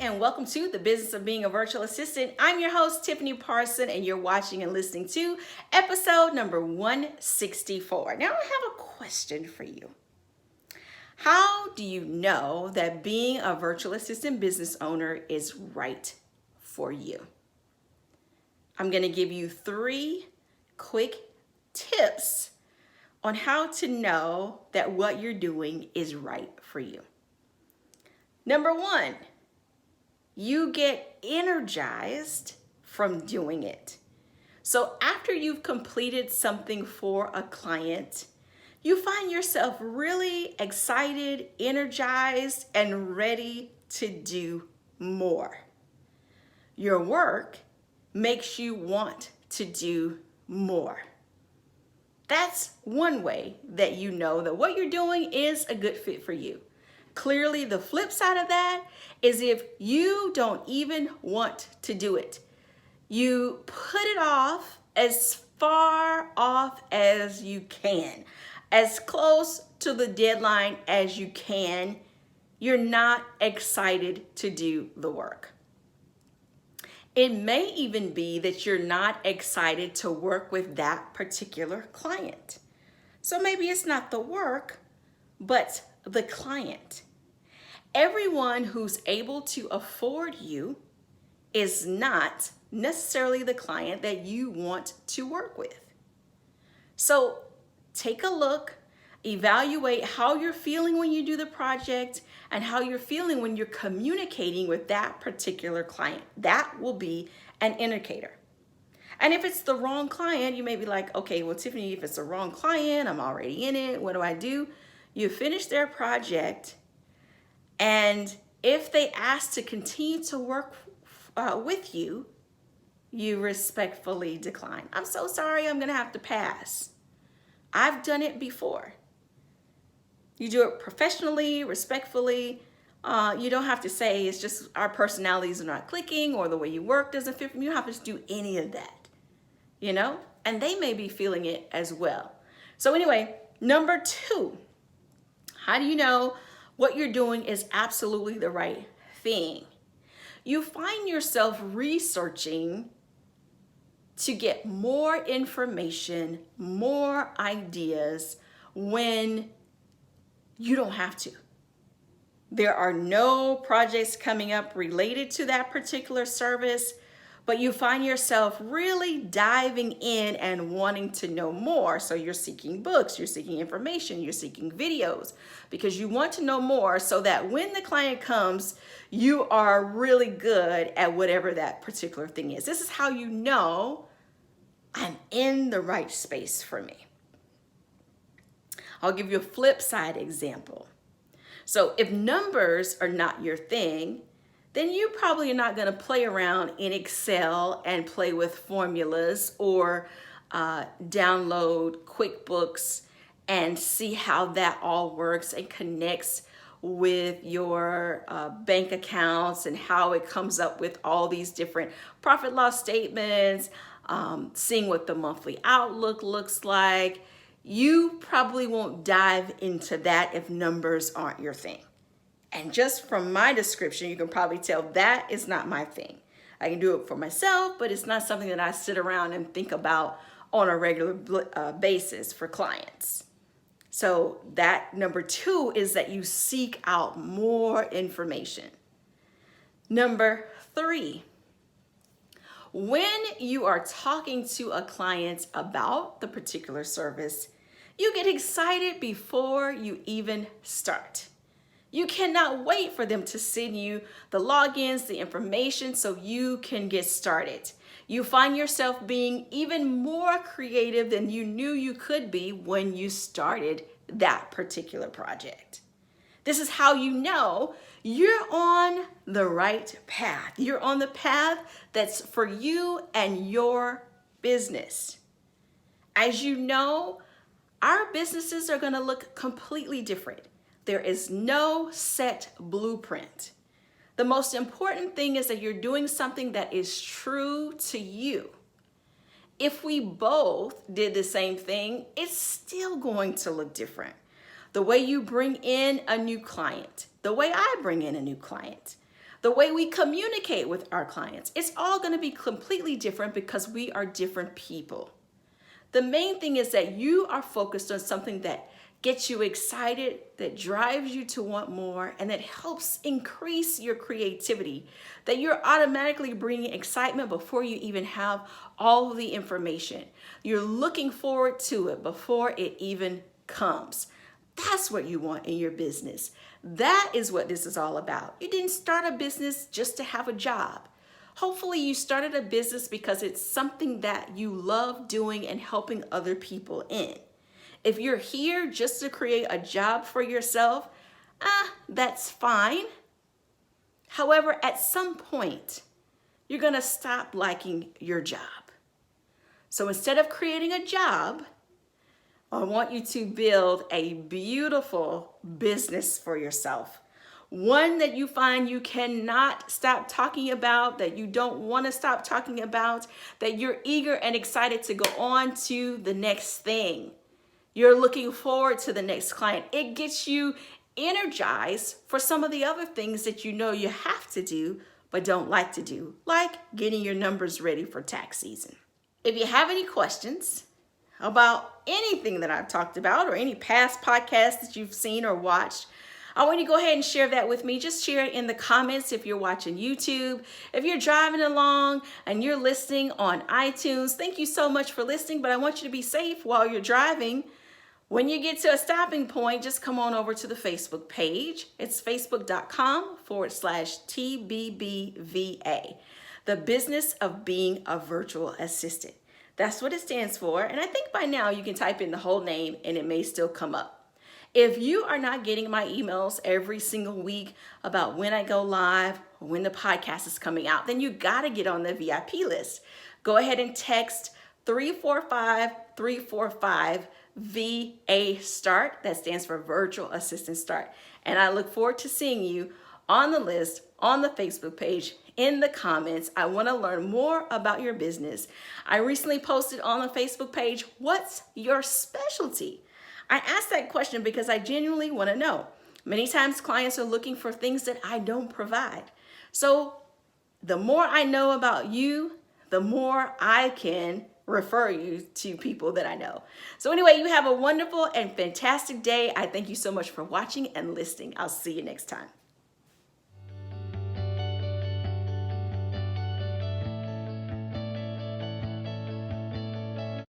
and welcome to the Business of Being a Virtual Assistant. I'm your host, Tiffany Parson, and you're watching and listening to episode number 164. Now, I have a question for you. How do you know that being a virtual assistant business owner is right for you? I'm going to give you 3 quick tips on how to know that what you're doing is right for you. Number 1, you get energized from doing it. So after you've completed something for a client, you find yourself really excited, energized, and ready to do more. Your work makes you want to do more. That's one way that you know that what you're doing is a good fit for you. Clearly, the flip side of that is if you don't even want to do it. You put it off as far off as you can, as close to the deadline as you can. You're not excited to do the work. It may even be that you're not excited to work with that particular client. So maybe it's not the work, but the client. Everyone who's able to afford you is not necessarily the client that you want to work with. So take a look, evaluate how you're feeling when you do the project and how you're feeling when you're communicating with that particular client. That will be an indicator. And if it's the wrong client, you may be like, okay, well, Tiffany, if it's the wrong client, I'm already in it. What do? You finish their project, and if they ask to continue to work with you, you respectfully decline. I'm so sorry, I'm gonna have to pass. I've done it before. You do it professionally, respectfully. You don't have to say it's just our personalities are not clicking or the way you work doesn't fit for me. You don't have to do any of that, And they may be feeling it as well. So anyway, number 2, how do you know what you're doing is absolutely the right thing? You find yourself researching to get more information, more ideas when you don't have to. There are no projects coming up related to that particular service, but you find yourself really diving in and wanting to know more. So you're seeking books, you're seeking information, you're seeking videos because you want to know more so that when the client comes, you are really good at whatever that particular thing is. This is how you know I'm in the right space for me. I'll give you a flip side example. So if numbers are not your thing, then you probably are not going to play around in Excel and play with formulas or download QuickBooks and see how that all works and connects with your bank accounts and how it comes up with all these different profit loss statements, seeing what the monthly outlook looks like. You probably won't dive into that if numbers aren't your thing. And just from my description, you can probably tell that is not my thing. I can do it for myself, but it's not something that I sit around and think about on a regular basis for clients. So that number 2 is that you seek out more information. Number 3, when you are talking to a client about the particular service, you get excited before you even start. You cannot wait for them to send you the logins, the information, so you can get started. You find yourself being even more creative than you knew you could be when you started that particular project. This is how you know you're on the right path. You're on the path that's for you and your business. As you know, our businesses are going to look completely different. There is no set blueprint. The most important thing is that you're doing something that is true to you. If we both did the same thing, it's still going to look different. The way you bring in a new client, the way I bring in a new client, The way we communicate with our clients, it's all going to be completely different because we are different people. The main thing is that you are focused on something that gets you excited, that drives you to want more, and that helps increase your creativity, that you're automatically bringing excitement before you even have all of the information. You're looking forward to it before it even comes. That's what you want in your business. That is what this is all about. You didn't start a business just to have a job. Hopefully you started a business because it's something that you love doing and helping other people in. If you're here just to create a job for yourself, that's fine. However, at some point, you're going to stop liking your job. So instead of creating a job, I want you to build a beautiful business for yourself. One that you find you cannot stop talking about, that you don't want to stop talking about, that you're eager and excited to go on to the next thing. You're looking forward to the next client. It gets you energized for some of the other things that you know you have to do but don't like to do, like getting your numbers ready for tax season. If you have any questions about anything that I've talked about or any past podcasts that you've seen or watched, I want you to go ahead and share that with me. Just share it in the comments if you're watching YouTube. If you're driving along and you're listening on iTunes, thank you so much for listening, but I want you to be safe while you're driving. When you get to a stopping point, just come on over to the Facebook page. It's facebook.com/TBBVA, the business of being a virtual assistant. That's what it stands for. And I think by now you can type in the whole name and it may still come up. If you are not getting my emails every single week about when I go live or when the podcast is coming out, then you got to get on the VIP list. Go ahead and text 345-345 VA START. That stands for Virtual Assistant Start. And I look forward to seeing you on the list, on the Facebook page, in the comments. I want to learn more about your business. I recently posted on the Facebook page, what's your specialty? I asked that question because I genuinely want to know. Many times clients are looking for things that I don't provide. So the more I know about you, the more I can refer you to people that I know. So anyway, you have a wonderful and fantastic day. I thank you so much for watching and listening. I'll see you next time.